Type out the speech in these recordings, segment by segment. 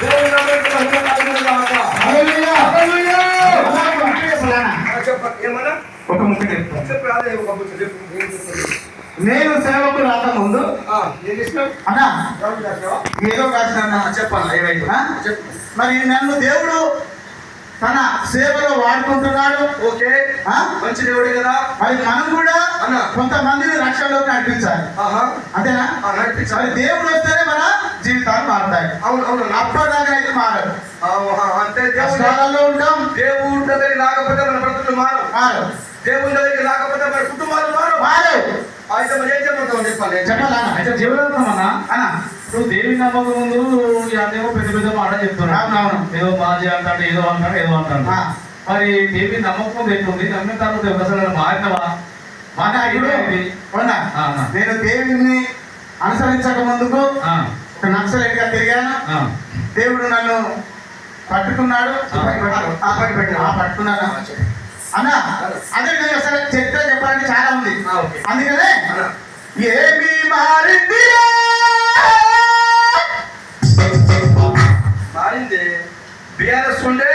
దేవుని నామమునకు మహిమ కలుగును గాక. హల్లెలూయా. హల్లెలూయా. చెప్పండి ఏమన్నా ఒక ముక్క చెప్తాను. చెప్పు అదే ఒక ముక్క చెప్పు. నేను సేవకు రాక ముందు ఏం చేసినావు? అన్నా రాజు రాసినావా? ఏదో రాసిన చెప్పాలా ఏమైంది? చెప్పు. మరి నన్ను దేవుడు తన సేవలో వాడుకుంటున్నాడు. ఓకే, ఆ? మంచి దేవుడే కదా. మరి మనం కూడా అన్నా. కొంతమందిని రక్షణలోకి నడిపించాలి. ఆహా, అంతేనా? నడిపించాలి. మరి దేవుడు వస్తేనే మన జీవితాలు మారుతాయి. అవును అవును. అప్పటిదాకా అయితే మారదు. అంటే దేవుడు కష్టాలలో ఉంటాం, దేవుడి దగ్గరికి రాకపోతే మన బ్రతుకులు మారు. మారు దేవుడి దగ్గరికి రాకపోతే మన కుటుంబాలు మారు. మారు. అయితే మరి ఏం చెప్పమంటావు చెప్పాలి. చెప్పాలా? అయితే జీవనం అన్నా అన్నా ఇప్పుడు దేవి నమ్మకం ముందు అదేమో పెద్ద పెద్ద మాట చెప్తున్నాడు. అవును. ఏదో మాజీ అంటాడు, ఏదో అంటాడు, ఏదో అంటాడు. ఆ. మరి దేవి నమ్మకం ఎట్లుంది? నమ్మిన తర్వాత అసలు మారినవా? మాట ఇప్పుడు అవునా? ఆ, అన్నా. నేను దేవుడిని అనుసరించక ముందుకు ఆ, ఒక నక్సలైట్గా తిరిగాను. ఆ. దేవుడు నన్ను పట్టుకున్నాడు. పట్టుకున్నాను అన్నా. అదే విధంగా సరే చరిత్ర చెప్పాలంటే చాలా ఉంది. ఓకే. అందుకనే అన్నా. ఏమి మారింది మారింది. బిఆర్ఎస్ ఉండే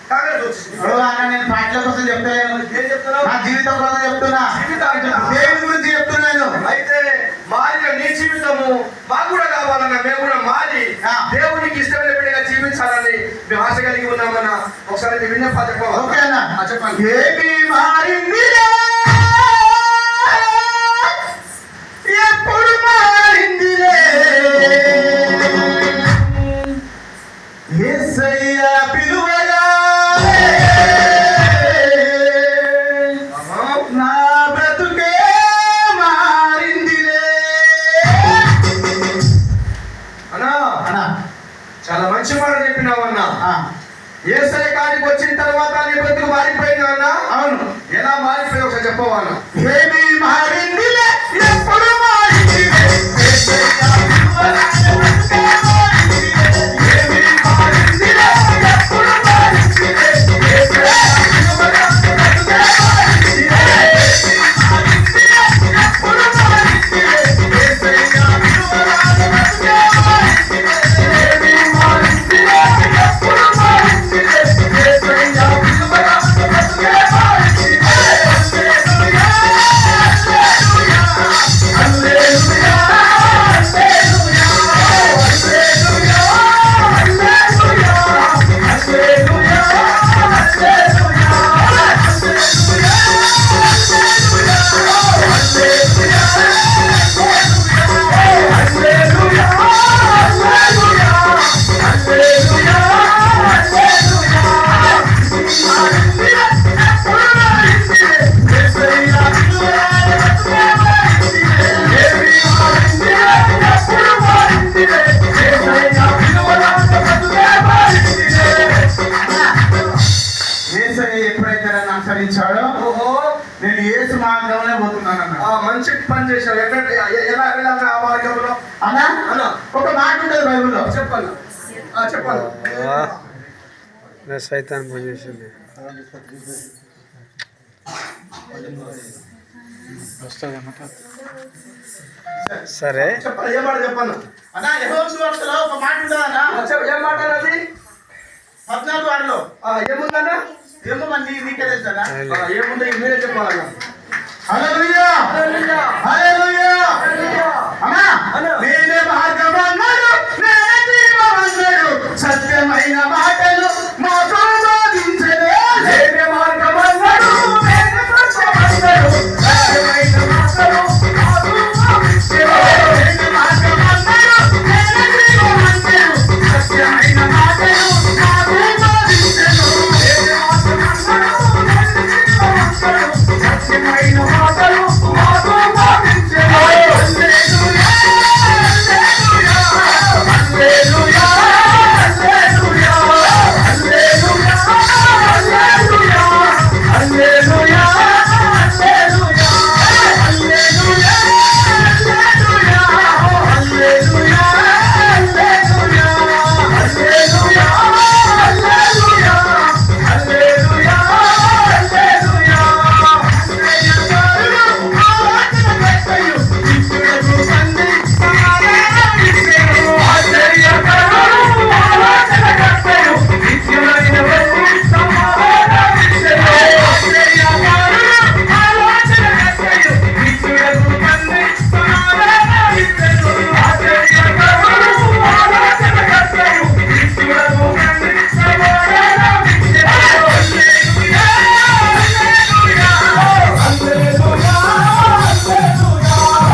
కాంగ్రెస్ వచ్చింది. అన్న, నేను పాటల కోసం చెప్తలేను, ఏం చెప్తున్నావు? నా జీవితం కోసం చెప్తున్నా, జీవితం. దేవుడి గురించి చెప్తున్నాను. అయితే మారిన నీ జీవితము మాకు కూడా కావాలన్నా మేము కూడా మారి దేవునికి ఇష్టమైన బిడ్డగా జీవించాలని మేము ఆశ కలిగి ఉన్నామన్నా. ఒకసారి విన్నపా ఓకే అన్న. చెప్పండి. ఏమి మారింది ఎప్పుడు మారిందిలే యేసయ్య పిలువగా నా బ్రతుకే మారిందిలే. అన్నా అన్నా చాలా మంచి మాట చెప్పినావు అన్నా. ఆ, యేసయ్య కాడికి వచ్చిన తర్వాత నీ బ్రతుకు మారిపోయింది అన్నా. అవును. ఎలా మారిపోయి ఒకసారి చెప్పవా అన్నా. ఏమి మారిందిలే ఎప్పుడు మారిందిలే యేసయ్య పిలువగా నా బ్రతుకే మారిందిలే. ఏమి మారిందిలే ఎప్పుడు మారిందిలే యేసయ్య పిలువగా నా బ్రతుకే మారిందిలే. ఏమి మారిందిలే ఎప్పుడు మారిందిలే యేసయ్య పిలువగా నా బ్రతుకే మారిందిలే. ఏమి మారిందిలే ఎప్పుడు మారిందిలే యేసయ్య పిలువగా నా బ్రతుకే మారిందిలే. హల్లెలూయా, హల్లెలూయా, హల్లెలూయా, హల్లెలూయా, హల్లెలూయా, హల్లెలూయా, హల్లెలూయా, హల్లెలూయా, హల్లెలూయా, హల్లెలూయా, హల్లెలూయా, హల్లెలూయా. మారిందిలే ఎప్పుడు మారిందిలే యేసయ్య పిలువగా నా బ్రతుకే మారిందిలే. ఏమి మారిందిలే ఎప్పుడు మారిందిలే యేసయ్య పిలువగా నా బ్రతుకే మారిందిలే. యేసయ్య ఎప్పుడైతే నన్ను అనుసరించాడో ఓహో, నేను యేసు మార్గంలోనే పోతున్నానన్న. మంచి పని చేశావు. ఎలా వెళ్ళాలి ఆ మార్గంలో అన్నా అన్నా? ఒక మాట ఉంటుంది బైబిల్లో. చెప్పాలి. చెప్పాలి. సైతాన్ పని చేసింది. సరే చెప్పాలి. ఏ మాట చెప్పాను? అన్నా యెహోవా సువార్తలో ఒక మాట ఉంటుంది అన్నా. ఏం మాట అది? 14:6 ఏముందన్నా? ఏమో మరి నీకే తెలుసా? ఏముంది మీరే చెప్పాలన్నా. హల్లెలూయా, హల్లెలూయా, హల్లెలూయా. హల్లెలూయా. అన్నా అన్నా. నేనే మార్గమన్నా